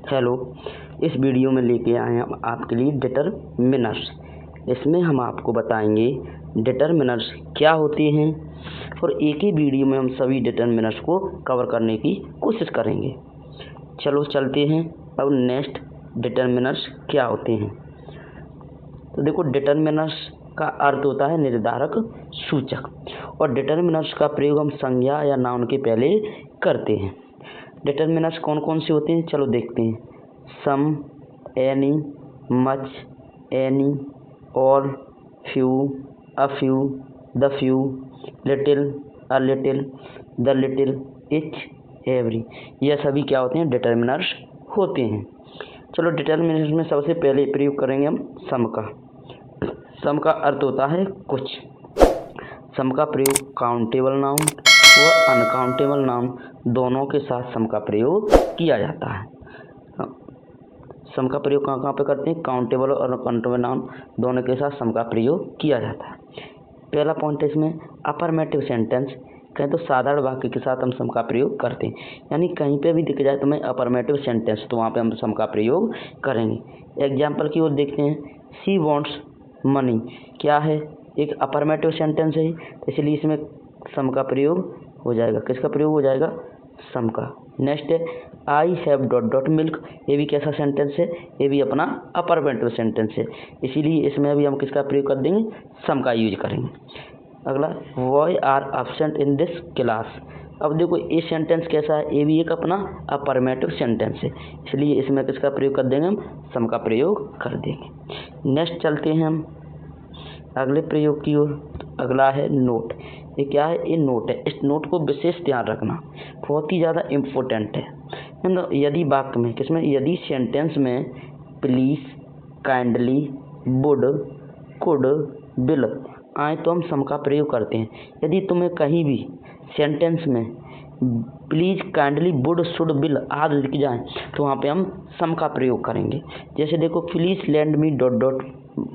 Hello, इस video में लेके आए हैं हम आपके लिए डिटरमिनर्स। इसमें हम आपको बताएंगे डिटरमिनर्स क्या होते हैं और एक ही वीडियो में हम सभी डिटरमिनर्स को कवर करने की कोशिश करेंगे। चलो चलते हैं अब नेक्स्ट डिटरमिनर्स क्या होते हैं। तो देखो, डिटरमिनर्स का अर्थ होता है निर्धारक सूचक, और डिटरमिनर्स का प्रयोग हम संज्ञा या नाउन के पहले करते हैं। डिटरमिनर्स कौन कौन से होते हैं, चलो देखते हैं। Some, any, much, any, all, few, a few, the few, little, a little, the little, each, every, यह सभी क्या होते हैं, डिटरमिनर्स होते हैं। चलो डिटरमिनर्स में सबसे पहले प्रयोग करेंगे हम सम का। सम का अर्थ होता है कुछ। सम का प्रयोग काउंटेबल नाउन व अनकाउंटेबल नाउन दोनों के साथ सम का प्रयोग किया जाता है। सम का प्रयोग कहाँ कहाँ पे करते हैं, काउंटेबल और अनकाउंटेबल नाउन दोनों के साथ सम का प्रयोग किया जाता है। पहला पॉइंट है इसमें अफर्मेटिव सेंटेंस, कहें तो साधारण वाक्य के साथ हम सम का प्रयोग करते हैं। यानी कहीं पे भी दिख जाए तो मैं अफर्मेटिव सेंटेंस, तो वहाँ पे हम सम का प्रयोग करेंगे। एग्जाम्पल की ओर देखते हैं, शी वॉन्ट्स मनी, क्या है, एक अफर्मेटिव सेंटेंस है, इसलिए इसमें सम का प्रयोग हो जाएगा। किसका प्रयोग हो जाएगा, सम का। नेक्स्ट है I have dot dot milk, ये भी कैसा सेंटेंस है, ये भी अपना अफर्मेटिव सेंटेंस है, इसीलिए इसमें भी हम किसका प्रयोग कर देंगे, सम का यूज करेंगे। अगला, boy are absent in this class. अब देखो ये सेंटेंस कैसा है, ये भी एक अपना अफर्मेटिव सेंटेंस है, इसलिए इसमें किसका प्रयोग कर देंगे, हम सम का प्रयोग कर देंगे। नेक्स्ट चलते हैं हम अगले प्रयोग की ओर। अगला है नोट। ये क्या है, ये नोट है। इस नोट को विशेष ध्यान रखना, बहुत ही ज़्यादा इम्पोर्टेंट है। यदि वाक्य में, किसमें, यदि सेंटेंस में please, kindly, would, could, will आए तो हम सम का प्रयोग करते हैं। यदि तुम्हें कहीं भी सेंटेंस में please, kindly, would, should, will आदि लिख जाए तो वहाँ पे हम सम का प्रयोग करेंगे। जैसे देखो, please land me dot dot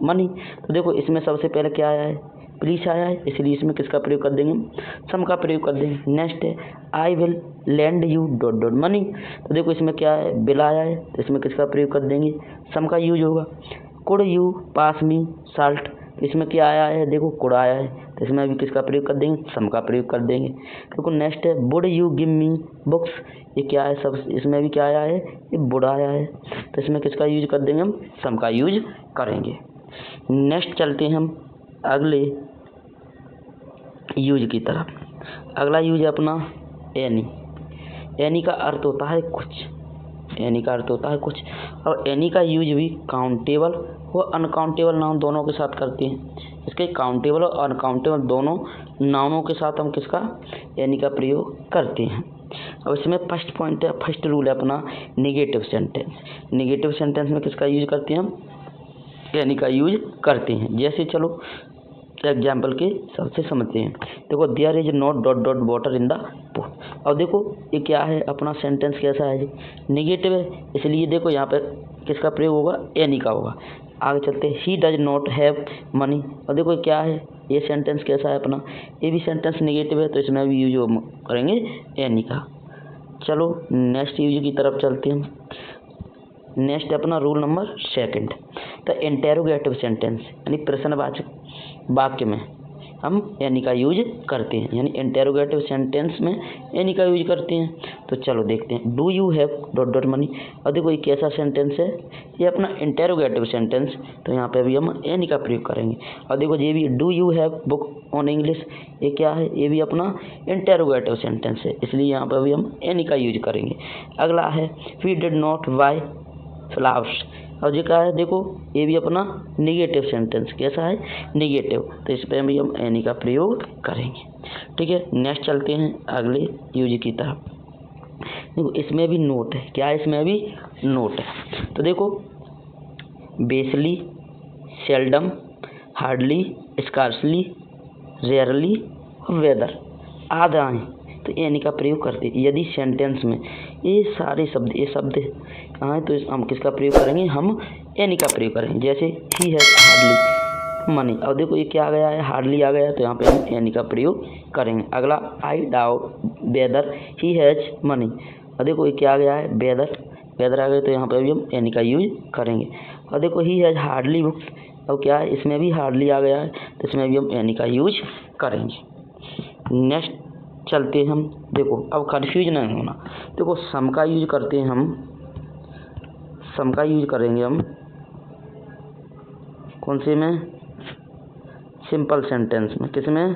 money, तो देखो इसमें सबसे पहले क्या आया है, प्लीज आया है, इसलिए इसमें किसका प्रयोग कर देंगे, सम का प्रयोग कर देंगे। नेक्स्ट है I will land U dot dot money, तो देखो इसमें क्या है, बिल आया है, तो इसमें किसका प्रयोग कर देंगे, सम का यूज होगा। Could you pass me salt, तो इसमें क्या आया है, देखो कुड आया है, तो इसमें भी किसका प्रयोग कर देंगे, सम का प्रयोग कर देंगे। देखो नेक्स्ट है would you give me books, ये क्या है, सब इसमें भी क्या आया है, ये वुड आया है, तो इसमें किसका यूज कर देंगे, हम सम का यूज करेंगे। नेक्स्ट चलते हैं हम अगले यूज की तरफ। अगला यूज है अपना एनी। एनी का अर्थ होता है कुछ, एनी का अर्थ होता है कुछ, और एनी का यूज भी काउंटेबल व अनकाउंटेबल नाउन दोनों के साथ करते हैं। इसके काउंटेबल और अनकाउंटेबल दोनों नाउनों के साथ हम किसका, एनी का प्रयोग करते हैं। अब इसमें फर्स्ट पॉइंट है, फर्स्ट रूल है अपना निगेटिव सेंटेंस। निगेटिव सेंटेंस में किसका यूज करते हैं, हम एनी का यूज करते हैं। जैसे चलो एग्जाम्पल के सबसे समझते हैं। देखो there is not dot dot water in the pot. अब देखो ये क्या है, अपना सेंटेंस कैसा है, निगेटिव है, इसलिए देखो यहाँ पे किसका प्रयोग होगा, एनी का होगा। आगे चलते हैं, he does not have money. अब देखो क्या है, ये सेंटेंस कैसा है अपना, ये भी सेंटेंस निगेटिव है, तो इसमें भी यूज करेंगे एनी का। चलो नेक्स्ट यूज की तरफ चलते हैं। नेक्स्ट अपना rule number second, the interrogative sentence, यानी प्रश्नवाचक वाक्य में हम एनी का यूज करते हैं, यानी इंटेरोगेटिव सेंटेंस में एनी का यूज करते हैं। तो चलो देखते हैं, do you have dot dot money. और देखो ये कैसा सेंटेंस है, ये अपना इंटेरोगेटिव सेंटेंस, तो यहाँ पे भी हम एनी का प्रयोग करेंगे। और देखो ये भी do you have book on English, ये क्या है, ये भी अपना इंटेरोगेटिव सेंटेंस है, इसलिए यहाँ पर भी हम एनी का यूज करेंगे। अगला है we did not buy flowers. और ये क्या है, देखो ये भी अपना निगेटिव सेंटेंस, कैसा है, निगेटिव, तो इस पर भी हम एनी का प्रयोग करेंगे। ठीक है, नेक्स्ट चलते हैं अगले यूज की तरफ। देखो इसमें भी नोट है, क्या है, इसमें भी नोट है। तो देखो barely, seldom, hardly, scarcely, rarely, whether आदि आए तो एनी का प्रयोग करते हैं। यदि सेंटेंस में ये सारे शब्द, ये शब्द आए तो हम किसका प्रयोग करेंगे, हम एनी का प्रयोग करेंगे। जैसे ही हैज हार्डली मनी, अब देखो ये क्या आ गया है, हार्डली आ गया, तो यहाँ पे हम एनी का प्रयोग करेंगे। अगला I doubt weather he has money, अब देखो ये क्या आ गया है, वेदर, वेदर आ गए तो यहाँ पर भी हम एनी का यूज करेंगे। और देखो ही हैज हार्डली बुक्स, अब क्या है इसमें भी हार्डली आ गया है तो इसमें भी हम एनी का यूज करेंगे। नेक्स्ट चलते हैं हम, देखो अब कन्फ्यूज नहीं होना। देखो सम का यूज करते हैं हम, सम का यूज करेंगे हम कौन से में, सिंपल सेंटेंस में। किस में,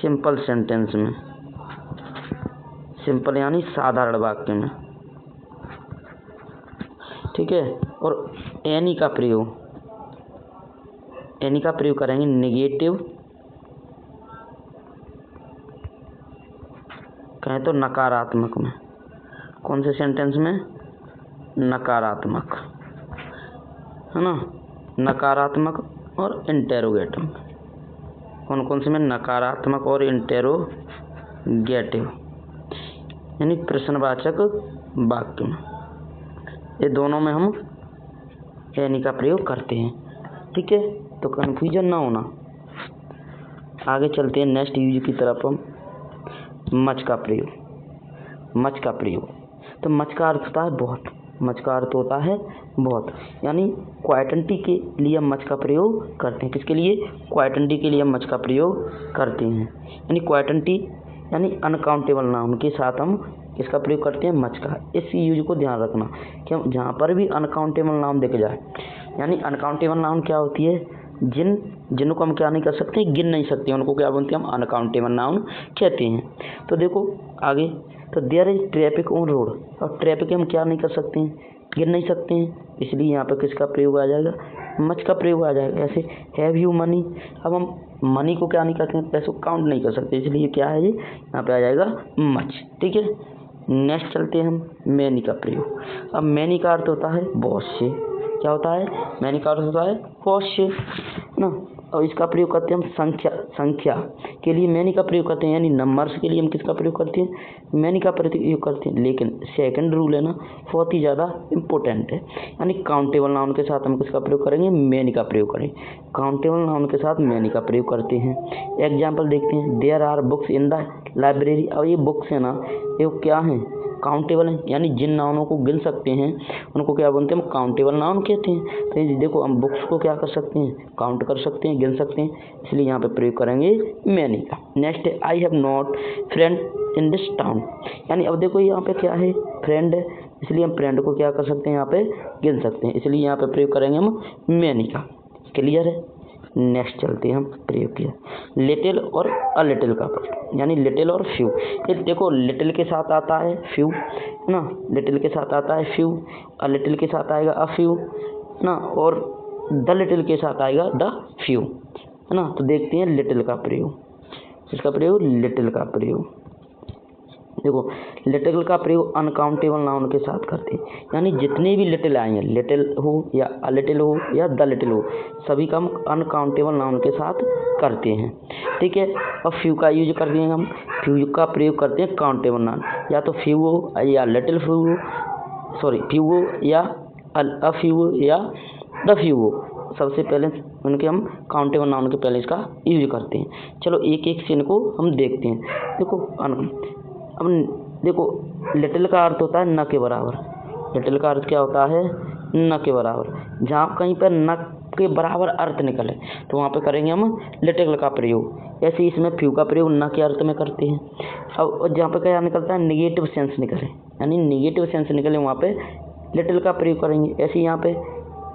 सिंपल सेंटेंस में, सिंपल यानी साधारण वाक्य में, ठीक है। और एनी का प्रयोग, एनी का प्रयोग करेंगे नेगेटिव, कहें तो नकारात्मक में। कौन से सेंटेंस में, नकारात्मक, है ना, नकारात्मक और इंटेरोगेटिव। कौन कौन से में, नकारात्मक और इंटेरोगेटिव यानी प्रश्नवाचक वाक्य में, ये दोनों में हम एनी का प्रयोग करते हैं, ठीक है। तो कन्फ्यूजन ना होना। आगे चलते हैं नेक्स्ट यूज की तरफ हम, मच का प्रयोग। मच का प्रयोग, तो मच का अर्थ होता है बहुत, मच का अर्थ होता है बहुत, यानी क्वांटिटी के लिए हम मच का प्रयोग करते हैं। किसके लिए, क्वांटिटी के लिए हम मच का प्रयोग करते हैं, यानी क्वांटिटी यानी अनकाउंटेबल नाउन के साथ हम इसका प्रयोग करते हैं मच का। इस यूज को ध्यान रखना कि हम जहाँ पर भी अनकाउंटेबल नाउन दिख जाए, यानी अनकाउंटेबल नाउन क्या होती है, जिनको हम क्या नहीं कर सकते, गिन नहीं सकते, उनको क्या बोलते हैं, हम अनकाउंटेबल नाउन कहते हैं। तो देखो आगे, तो there is traffic on road, और ट्रैफिक हम क्या नहीं कर सकते हैं, गिन नहीं सकते हैं, इसलिए यहाँ पर किसका प्रयोग आ जाएगा, मच का प्रयोग आ जाएगा। ऐसे हैव यू मनी, अब हम मनी को क्या नहीं करते हैं, पैसों को काउंट नहीं कर सकते, इसलिए क्या है ये, यहाँ पे आ जाएगा मच, ठीक है। नेक्स्ट चलते हैं हम, मैनी का प्रयोग। अब मैनी का अर्थ होता है बहुत से, क्या होता है, मैनी का अर्थ होता है बहुत से ना। और इसका प्रयोग करते हैं हम संख्या के लिए मैनी का प्रयोग करते हैं, यानी नंबर्स के लिए हम किसका प्रयोग करते हैं, मैनी का प्रयोग करते हैं। लेकिन सेकंड रूल है ना, बहुत ही ज़्यादा इम्पोर्टेंट है, यानी काउंटेबल नाउन के साथ हम किसका प्रयोग करेंगे, मैनी का प्रयोग करेंगे। काउंटेबल नाउन के साथ मैनी का प्रयोग करते हैं। एग्जाम्पल देखते हैं, there are books in the library. अब ये बुक्स है ना, ये क्या है, काउंटेबल है, यानी जिन नाउनों को गिन सकते हैं उनको क्या बोलते हैं, हम काउंटेबल नाउन कहते हैं। तो ये देखो हम बुक्स को क्या कर सकते हैं, काउंट कर सकते हैं, गिन सकते हैं, इसलिए यहाँ पे प्रयोग करेंगे मैनी का। नेक्स्ट है, I have not friend in this town, यानी अब देखो यहाँ पे क्या है, फ्रेंड है, इसलिए हम फ्रेंड को क्या कर सकते हैं, यहाँ पे गिन सकते हैं, इसलिए यहाँ पे प्रयोग करेंगे हम मैनी का। क्लियर है। नेक्स्ट चलते हैं हम प्रयोग किया लिटिल और अ लिटिल का, यानी लिटिल और फ्यू। ये देखो लिटिल के साथ आता है फ्यू ना, लिटिल के साथ आता है फ्यू, अ लिटिल के साथ आएगा अ फ्यू ना, और द लिटिल के साथ आएगा द फ्यू, है ना। तो देखते हैं लिटिल का प्रयोग, इसका प्रयोग लिटिल का प्रयोग। देखो लिटिल का प्रयोग अनकाउंटेबल नाउन के साथ करते हैं, यानी जितने भी लिटिल आएंगे, लिटिल हो या अ लिटिल हो या द लिटिल हो, सभी का हम अनकाउंटेबल नाउन के साथ करते हैं, ठीक है। अब फ्यू का यूज करते हैं हम, फ्यू का प्रयोग करते हैं काउंटेबल नाउन, या तो फ्यू हो या लिटिल फ्यू हो, सॉरी फ्यू हो या अ फ्यू हो या द फ्यू हो, सबसे पहले उनके हम काउंटेबल नाउन के पहले इसका यूज करते हैं। चलो एक एक से इनको हम देखते हैं। देखो अब देखो लिटिल का अर्थ होता है न के बराबर, लिटिल का अर्थ क्या होता है, न के बराबर। जहाँ कहीं पर न के बराबर अर्थ निकले तो वहाँ पे करेंगे हम लिटिल का प्रयोग। ऐसे ही इसमें फ्यू का प्रयोग न के अर्थ में करते हैं। अब जहाँ पे क्या निकलता है, निगेटिव सेंस निकले, यानी निगेटिव सेंस निकले, वहाँ पे लिटिल का प्रयोग करेंगे। ऐसे यहाँ पे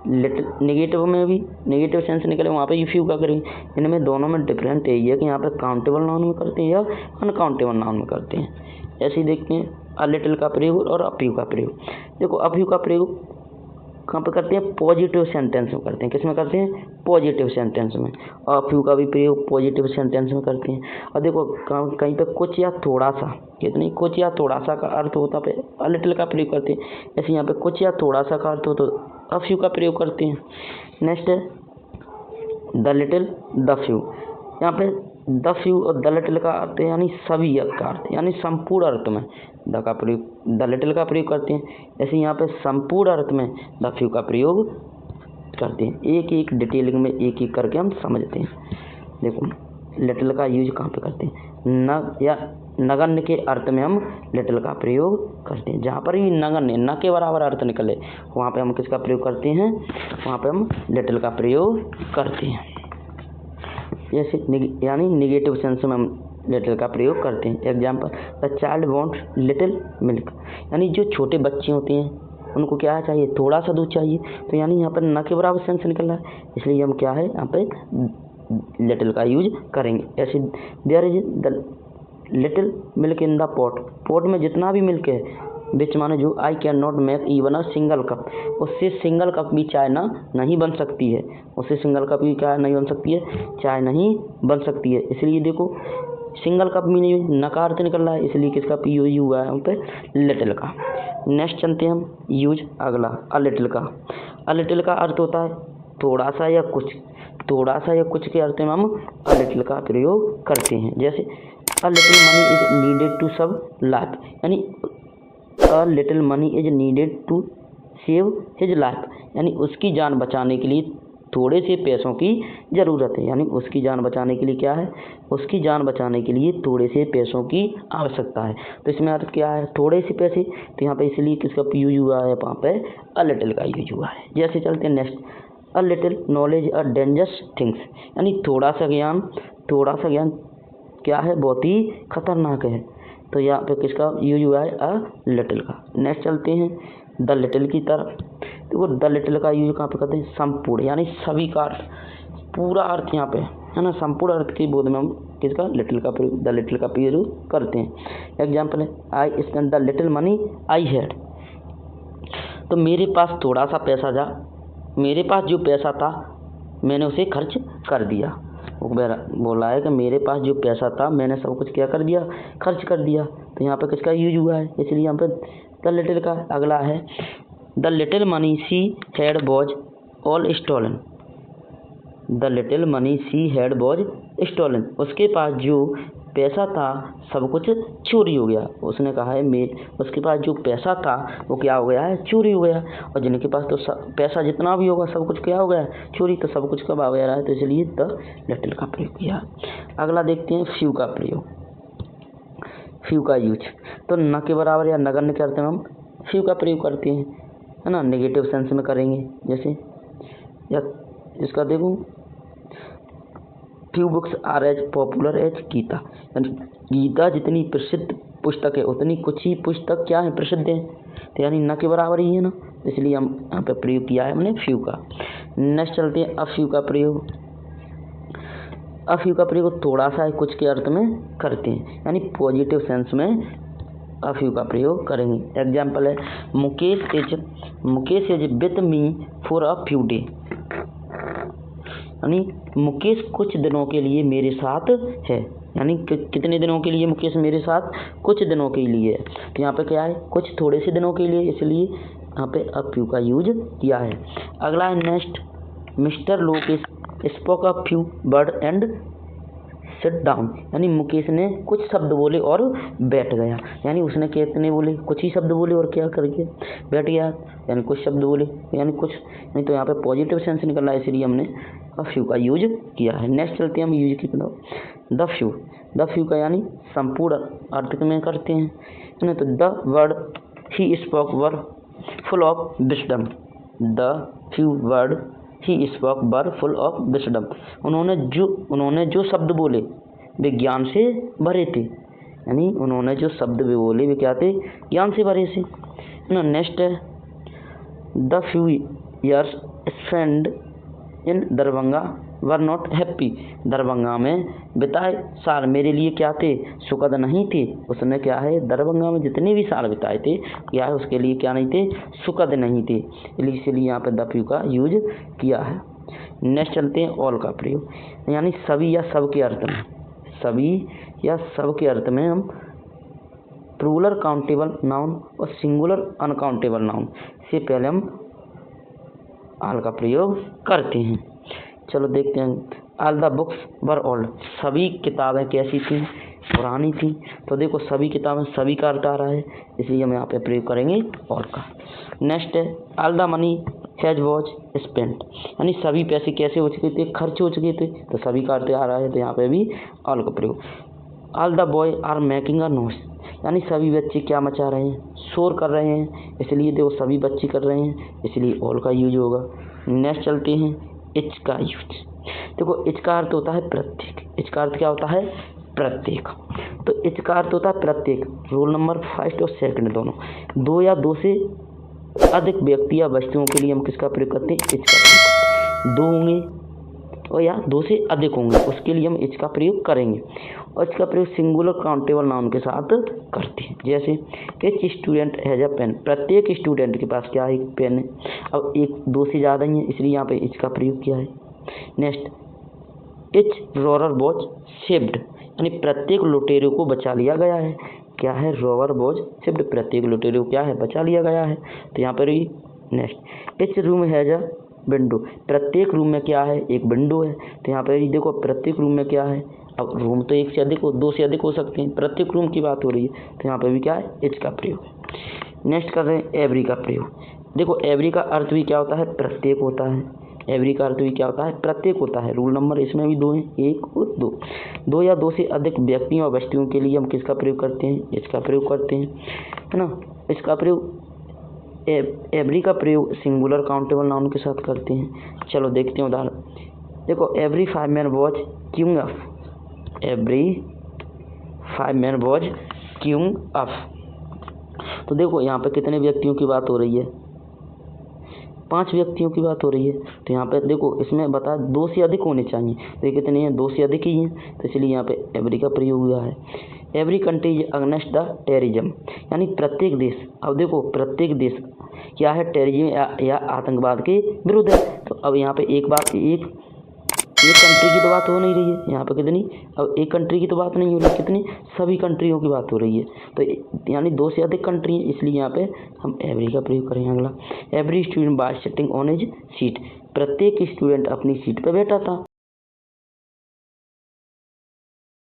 लिटिल नेगेटिव में भी नेगेटिव सेंस निकले, वहाँ पे फ्यू का करेंगे। इनमें दोनों में डिफरेंट यही है कि यहाँ पे काउंटेबल नाउन में करते हैं या अनकाउंटेबल नाउन में करते हैं। ऐसे ही देखते हैं अ लिटिल का प्रयोग और अ फ्यू का प्रयोग। देखो अ फ्यू का प्रयोग कहाँ पे करते हैं, पॉजिटिव सेंटेंस में करते हैं। किस में करते हैं, पॉजिटिव सेंटेंस में। अ फ्यू का भी प्रयोग पॉजिटिव सेंटेंस में करते हैं। और देखो कहीं पे कुछ या थोड़ा सा, कितनी कुछ या थोड़ा सा का अर्थ होता है अ लिटिल का प्रयोग करते हैं। ऐसे यहाँ पे कुछ या थोड़ा सा का अर्थ हो तो अ फ्यू का प्रयोग करते हैं। नेक्स्ट है द लिटिल द फ्यू, यहाँ पे द फ्यू और द लिटिल का अर्थ है यानी सभी का अर्थ, यानी संपूर्ण अर्थ में द का प्रयोग, द लिटिल का प्रयोग करते हैं। ऐसे यहाँ पे संपूर्ण अर्थ में द फ्यू का प्रयोग करते हैं। एक एक डिटेलिंग में एक एक करके हम समझते हैं। देखो लिटिल का यूज कहाँ पे करते हैं, न या नगण्य के अर्थ में हम लिटिल का प्रयोग करते हैं। जहाँ पर भी नगण्य न के बराबर अर्थ निकले वहाँ पे हम किसका प्रयोग करते हैं, वहाँ पे हम लिटिल का प्रयोग करते हैं। जैसे यानी निगेटिव सेंस में हम लिटिल का प्रयोग करते हैं। Example, the child wants little milk, यानी जो छोटे बच्चे होते हैं उनको क्या चाहिए, थोड़ा सा दूध चाहिए। तो यानी यहाँ पर न के बराबर सेंस निकल रहा है, इसलिए हम क्या है यहाँ पे लिटिल का यूज करेंगे। ऐसे there is the little milk in the pot, pot में जितना भी मिल्क है, विच माने जो, I can not make even a single cup, उससे सिंगल कप भी चाय ना नहीं बन सकती है, उससे सिंगल कप भी क्या नहीं बन सकती है, चाय नहीं बन सकती है। इसलिए देखो सिंगल कप भी नहीं, नकार अर्थ निकल रहा है, इसलिए किसका पी यूज हुआ है यहाँ पे, लिटिल का। नेक्स्ट चलते हैं हम यूज अगला, अ लिटिल का। अ लिटिल का अर्थ होता है थोड़ा सा या कुछ, थोड़ा सा या कुछ के अर्थ में हम अ लिटिल का प्रयोग करते हैं। जैसे a little money is needed to serve life, यानी a little money is needed to save his life, यानी उसकी जान बचाने के लिए थोड़े से पैसों की ज़रूरत है। यानी उसकी जान बचाने के लिए क्या है, उसकी जान बचाने के लिए थोड़े से पैसों की आवश्यकता है। तो इसमें अर्थ क्या है, थोड़े से पैसे, तो यहाँ पे इसलिए किसका यूज हुआ है, वहाँ पे अ लिटिल का यूज हुआ है। जैसे चलते हैं next, a little knowledge a dangerous things, यानी थोड़ा सा ज्ञान क्या है, बहुत ही खतरनाक है। तो यहाँ पे किसका यूज हुआ है, अ लिटिल का। नेक्स्ट चलते हैं द लिटिल की तरफ। देखो द लिटिल का यूज कहाँ पे करते हैं, संपूर्ण, यानी सभी का अर्थ, पूरा अर्थ यहाँ पे है ना, संपूर्ण अर्थ के बोध में हम किसका, लिटिल का प्रयोग, द लिटिल का प्रयोग करते हैं। एग्जाम्पल है, I spend the little money I had, तो मेरे पास थोड़ा सा पैसा था, मेरे पास जो पैसा था मैंने उसे खर्च कर दिया। वो बोला है कि मेरे पास जो पैसा था मैंने सब कुछ क्या कर दिया, खर्च कर दिया। तो यहाँ पे किसका यूज हुआ है, इसलिए यहाँ पे द लिटिल का। अगला है the little money she had was all stolen, the little money she had was stolen, उसके पास जो पैसा था सब कुछ चोरी हो गया। उसने कहा है उसके पास जो पैसा था वो क्या हो गया है, चोरी हो गया। और जिनके पास तो पैसा जितना भी होगा सब कुछ क्या हो गया, चोरी। तो सब कुछ कब आ गया है, तो इसलिए द लिटिल का प्रयोग किया। अगला देखते हैं फ्यू का प्रयोग, फ्यू का यूज। तो न के बराबर या नगण्य के अर्थ में हम फ्यू का प्रयोग करते हैं, है ना, नेगेटिव सेंस में करेंगे। जैसे या इसका देखो, few books are as popular as Gita, यानी गीता जितनी प्रसिद्ध पुस्तक है उतनी कुछ ही पुस्तक क्या है, प्रसिद्ध है। तो यानी न के बराबर ही है ना, इसलिए हम यहाँ पे प्रयोग किया है हमने फ्यू का। नेक्स्ट चलते हैं अ फ्यू का प्रयोग। अ फ्यू का प्रयोग थोड़ा सा कुछ के अर्थ में करते हैं, यानी पॉजिटिव सेंस में अ फ्यू का प्रयोग करेंगे। एग्जाम्पल है, Mukesh is with me for a few day, यानी मुकेश कुछ दिनों के लिए मेरे साथ है, यानी कितने दिनों के लिए मुकेश मेरे साथ, कुछ दिनों के लिए है। तो यहाँ पे क्या है, कुछ थोड़े से दिनों के लिए, इसलिए यहाँ पे अ फ्यू का यूज किया है। अगला है next, mister Lokesh spoke a few word and sit down, यानी मुकेश ने कुछ शब्द बोले और बैठ गया। यानी उसने कितने बोले, कुछ ही शब्द बोले और क्या करके बैठ गया, यानी कुछ शब्द बोले, यानी कुछ नहीं। तो यहाँ पे पॉजिटिव सेंस निकल रहा है, इसलिए हमने अ फ्यू का यूज किया है। नेक्स्ट चलते हैं हम यूज की तरफ, द फ्यू। द फ्यू का यानी संपूर्ण अर्थ में करते हैं, है ना। तो the word he spoke were full of wisdom, the few word he spoke were full of wisdom, उन्होंने जो शब्द बोले वे ज्ञान से भरे थे, यानी उन्होंने जो शब्द भी बोले वे क्या थे, ज्ञान से भरे थे, है ना। नेक्स्ट है the few years spend in Darbhanga were not happy, Darbhanga में बिताए साल मेरे लिए क्या थे, सुखद नहीं थे। उसने क्या है, दरभंगा में जितने भी साल बिताए थे क्या है, उसके लिए क्या नहीं थे, सुखद नहीं थे, इसलिए यहाँ पे द फ्यू का यूज किया है। नेक्स्ट चलते हैं ऑल का प्रयोग, यानी सभी या सब के अर्थ में, सभी या सब के अर्थ में हम प्लूरल काउंटेबल नाउन और सिंगुलर अनकाउंटेबल नाउन से पहले हम ऑल का प्रयोग करते हैं। चलो देखते हैं, all the books were old, सभी किताबें कैसी थी, पुरानी थी। तो देखो सभी किताबें, सभी का अर्थ आ रहा है, इसलिए हम यहाँ पे प्रयोग करेंगे ऑल का। नेक्स्ट है all the money has was spent, यानी सभी पैसे कैसे हो चुके थे, खर्च हो चुके थे। तो सभी का अर्थ आ रहा है, तो यहाँ पे भी ऑल का प्रयोग। All the boy are making a noise, यानी सभी बच्चे क्या मचा रहे हैं, शोर कर रहे हैं, इसलिए देखो सभी बच्चे कर रहे हैं, इसलिए ऑल का यूज होगा। नेक्स्ट चलते हैं इच का यूज। देखो इच का अर्थ होता है प्रत्येक, इच का अर्थ क्या होता है, प्रत्येक। तो इच का अर्थ होता है प्रत्येक। रोल नंबर फर्स्ट और सेकंड दोनों, दो या दो से अधिक व्यक्ति या वस्तुओं के लिए हम किसका प्रयोग करते हैं, इच का प्रयोग करते हैं। दो होंगे और या दो से अधिक होंगे, उसके लिए हम इच का प्रयोग करेंगे। और इसका प्रयोग सिंगुलर काउंटेबल नाउन के साथ करते हैं। जैसे each student has a pen, प्रत्येक स्टूडेंट के पास क्या है, एक पेन है। अब एक दो से ज़्यादा ही है, इसलिए यहाँ पे इच का प्रयोग किया है। Next etch row or was saved, यानी प्रत्येक लुटेरे को बचा लिया गया है। क्या है, रोअर वॉज सेव्ड, प्रत्येक लुटेरे को क्या है, बचा लिया गया है। तो यहाँ पर ही next each room has a window, प्रत्येक रूम में क्या है, एक विंडो है। तो यहाँ पर देखो प्रत्येक रूम में क्या है, अब रूम तो एक से अधिक हो, दो से अधिक हो सकते हैं, प्रत्येक रूम की बात हो रही है, तो यहाँ पर भी क्या है, इच का प्रयोग है। नेक्स्ट कर रहे हैं एवरी का प्रयोग। देखो एवरी का अर्थ भी क्या होता है, प्रत्येक होता है। एवरी का अर्थ भी क्या होता है, प्रत्येक होता है। रूल नंबर इसमें भी दो हैं, एक और दो। दो या दो से अधिक व्यक्तियों और वस्तुओं के लिए हम किसका प्रयोग करते हैं, इसका प्रयोग करते हैं, है ना। इसका प्रयोग एवरी का प्रयोग सिंगुलर काउंटेबल नाउन के साथ करते हैं। चलो देखते हैं उदाहरण। देखो every 5 man was queuing up, every 5 man was queuing up. तो देखो यहाँ पे कितने व्यक्तियों की बात हो रही है, 5 व्यक्तियों की बात हो रही है। तो यहाँ पे देखो इसमें बता दो से अधिक होने चाहिए, तो ये कितने हैं, दो से अधिक ही हैं, तो इसलिए यहाँ पे एवरी का प्रयोग हुआ है। Every country is against the terrorism, यानी प्रत्येक देश, अब देखो प्रत्येक देश क्या है, टेररिज्म या आतंकवाद के विरुद्ध है। तो अब यहाँ पे एक बात, एक कंट्री की तो बात हो नहीं रही है, यहाँ पे कितनी, अब एक कंट्री की तो बात नहीं हो रही, कितनी, सभी कंट्रियों की बात हो रही है। तो यानी दो से अधिक कंट्री है, इसलिए यहाँ पे हम एवरी का प्रयोग करेंगे। अगला every student bye sitting on his seat, प्रत्येक स्टूडेंट अपनी सीट पर बैठा था।